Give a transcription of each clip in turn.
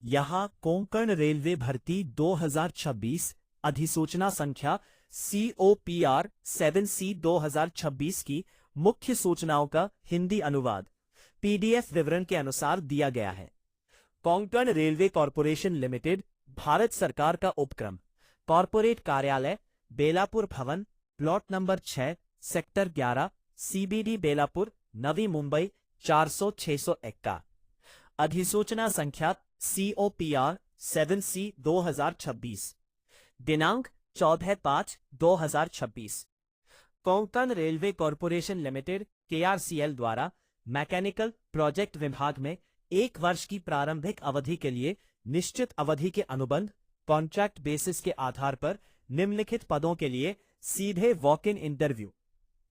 यहाँ कोंकण रेलवे भर्ती 2026 अधिसूचना संख्या COPR 7C 2026 की मुख्य सूचनाओं का हिंदी अनुवाद PDF विवरण के अनुसार दिया गया है। Konkan railway corporation limited Bharat सरकार का उपक्रम, कॉरपोरेट कार्यालय बेलापुर भवन, plot number 6, sector 11, CBD Belapur, Navi Mumbai 400-601 अधिसूचना संख्या COPR 7C 2026 दिनांक 14/5/2026 Konkan railway corporation limited KRCL द्वारा मैकेनिकल प्रोजेक्ट विभाग में 1 वर्ष की प्रारंभिक अवधि के लिए निश्चित अवधि के अनुबंध कॉन्ट्रैक्ट बेसिस के आधार पर निम्नलिखित पदों के लिए सीधे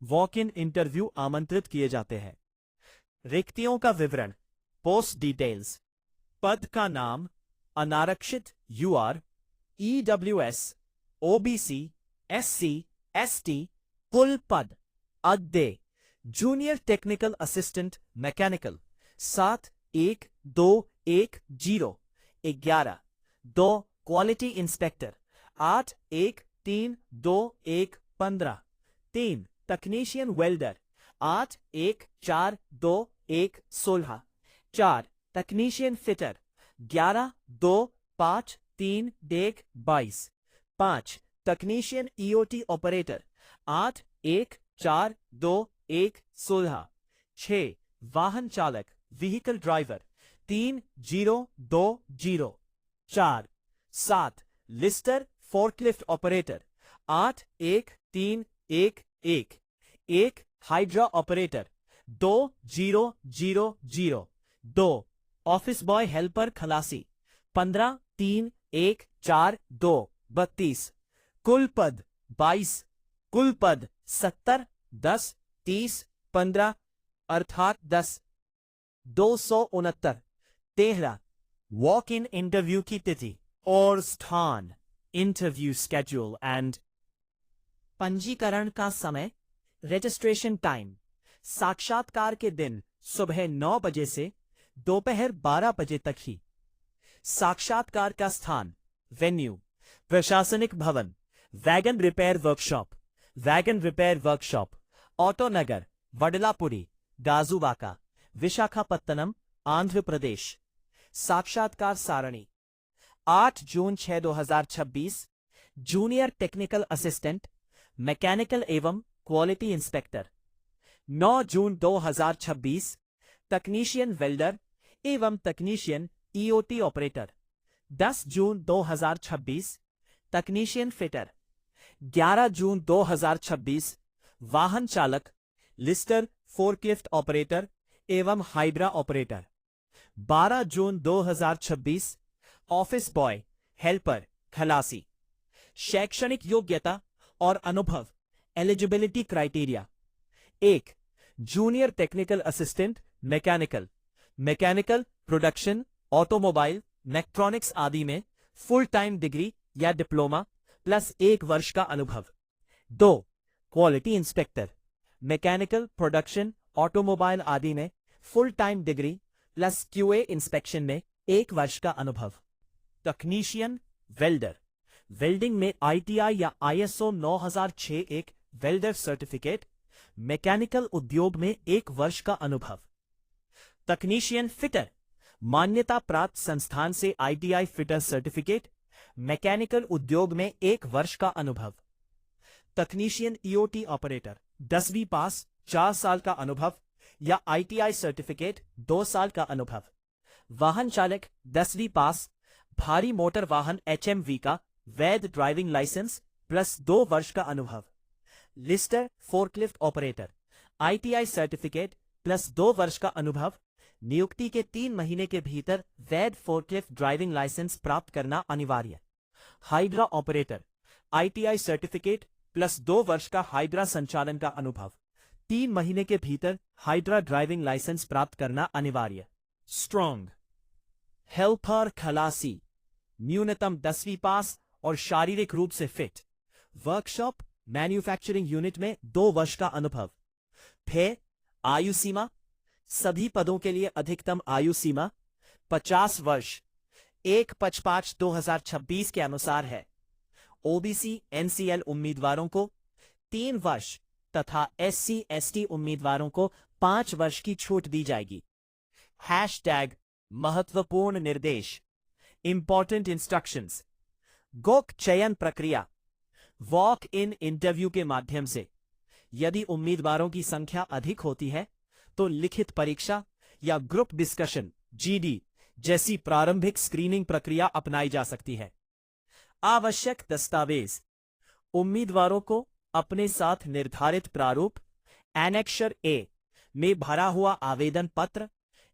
वॉक इन इंटरव्यू आमंत्रित किए जाते हैं। रिक्तियों का विवरण, पोस्ट डिटेल्स, पद का नाम अनारक्षित UR, EWS, OBC, SC, ST, कुल पद, अद्दे, junior technical assistant mechanical 7-1-2-1-0 2 quality inspector 8-1-3-2-1-15 3 technician welder 8-1-4-2-1-16 4 technician fitter 11-2-5-3-1-22 5 technician EOT operator 8-1-4-2-1-16 6 वाहन चालक vehicle driver 3-0-2-0 4 7 Lister forklift operator 8-1-3-1-1 1 hydra operator 2-0-0-0 2 office boy helper खलासी 15-3-1-4-2 32 कुल पद 22 कुल पद 70 10 30 15 अर्थात 10 269 13 वॉक इन इंटरव्यू की तिथि और स्थान, इंटरव्यू स्केड्यूल एंड पंजीकरण का समय, रजिस्ट्रेशन टाइम साक्षात्कार के दिन सुबह 9 बजे से दोपहर 12 बजे तक ही। साक्षात्कार का स्थान, वेन्यू प्रशासनिक भवन, वैगन रिपेयर वर्कशॉप ऑटो नगर, वडलापुरी, गाजुवाका, विशाखापत्तनम, आंध्र प्रदेश। साक्षात्कार सारणी 8 जून 2026 जूनियर टेक्निकल असिस्टेंट मैकेनिकल एवं क्वालिटी इंस्पेक्टर 9 जून 2026 तकनीशियन वेल्डर एवं तकनीशियन EOT ऑपरेटर 10 जून 2026 तकनीशियन फिटर 11 जून 2026 वाहन चालक लिस्टर फोर्कलिफ्ट ऑपरेटर एवं हाइड्रा ऑपरेटर 12 जून 2026 ऑफिस बॉय हेल्पर खलासी। शैक्षणिक योग्यता और अनुभव, eligibility criteria 1 junior technical assistant mechanical production automobile electronics आदि में फुल टाइम डिग्री या डिप्लोमा प्लस 1 वर्ष का अनुभव। 2 quality inspector mechanical production automobile आदि में full time degree plus QA inspection में 1 वर्ष का अनुभव। तकनीशियन वेल्डर वेल्डिंग में ITI या ISO 9001 वेल्डर सर्टिफिकेट, मैकेनिकल उद्योग में 1 वर्ष का अनुभव। तकनीशियन फिटर मान्यता प्राप्त संस्थान से ITI फिटर सर्टिफिकेट, मैकेनिकल उद्योग में 1 वर्ष का अनुभव। तकनीशियन EOT ऑपरेटर 10वीं पास 4 साल का अनुभव या ITI सर्टिफिकेट 2 साल का अनुभव। वाहन चालक 10वीं पास, भारी मोटर वाहन HMV का वैध ड्राइविंग लाइसेंस प्लस 2 वर्ष का अनुभव। Lister forklift operator ITI certificate plus 2 वर्ष का अनुभव। नियुक्ति के 3 महीने के भीतर वैध फोर्कलिफ्ट ड्राइविंग लाइसेंस प्राप्त करना अनिवार्य। Hydra operator ITI certificate plus 2 वर्ष का हाइड्रा संचालन का अनुभव। 3 महीने के भीतर हाइड्रा ड्राइविंग लाइसेंस प्राप्त करना अनिवार्य। स्ट्रॉन्ग हेल्पर खलासी न्यूनतम 10वीं पास और शारीरिक रूप से फिट। वर्कशॉप मैन्युफैक्चरिंग यूनिट में 2 वर्ष का अनुभव। आयु सीमा सभी पदों के लिए अधिकतम आयु सीमा 50 वर्ष। 1/5/2026 के अनुसार है। ओबीसी एनसीएल उम्मीदवारों को 3 वर्ष तथा एससी एसटी उम्मीदवारों को 5 वर्ष की छूट दी जाएगी। हैशटैग महत्वपूर्ण निर्देश, इंपॉर्टेंट इंस्ट्रक्शंस। गोक चयन प्रक्रिया, वॉक इन इंटरव्यू के माध्यम से। यदि उम्मीदवारों की संख्या अधिक होती है तो लिखित परीक्षा या ग्रुप डिस्कशन जीडी जैसी प्रारंभिक स्क्रीनिंग प्रक्रिया अपनाई जा सकती है। आवश्यक दस्तावेज, उम्मीदवारों को अपने साथ निर्धारित प्रारूप एनेक्शर ए में भरा हुआ आवेदन पत्र,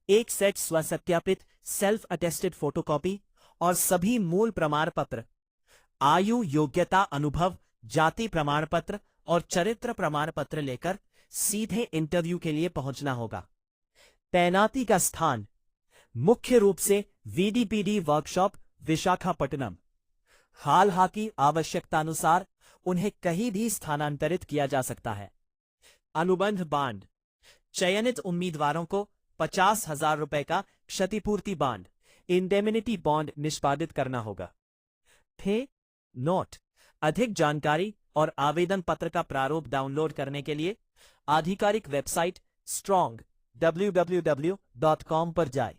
एक सेट स्वसत्यापित सेल्फ अटेस्टेड फोटोकॉपी और सभी मूल प्रमाण पत्र, आयु, योग्यता, अनुभव, जाति प्रमाण पत्र और चरित्र प्रमाण पत्र लेकर सीधे इंटरव्यू के लिए पहुंचना होगा। तैनाती का स्थान मुख्य रूप से वीडीपीडी वर्कशॉप विशाखापट्टनम। हालांकि आवश्यकतानुसार उन्हें कहीं भी स्थानांतरित किया जा सकता है। अनुबंध बांड, चयनित उम्मीदवारों को 50,000 रुपए का क्षतिपूर्ति बांड इंडेमिनिटी बॉन्ड निष्पादित करना होगा। थे नोट, अधिक जानकारी और आवेदन पत्र का प्रारूप डाउनलोड करने के लिए आधिकारिक वेबसाइट strong www.com पर जाएं।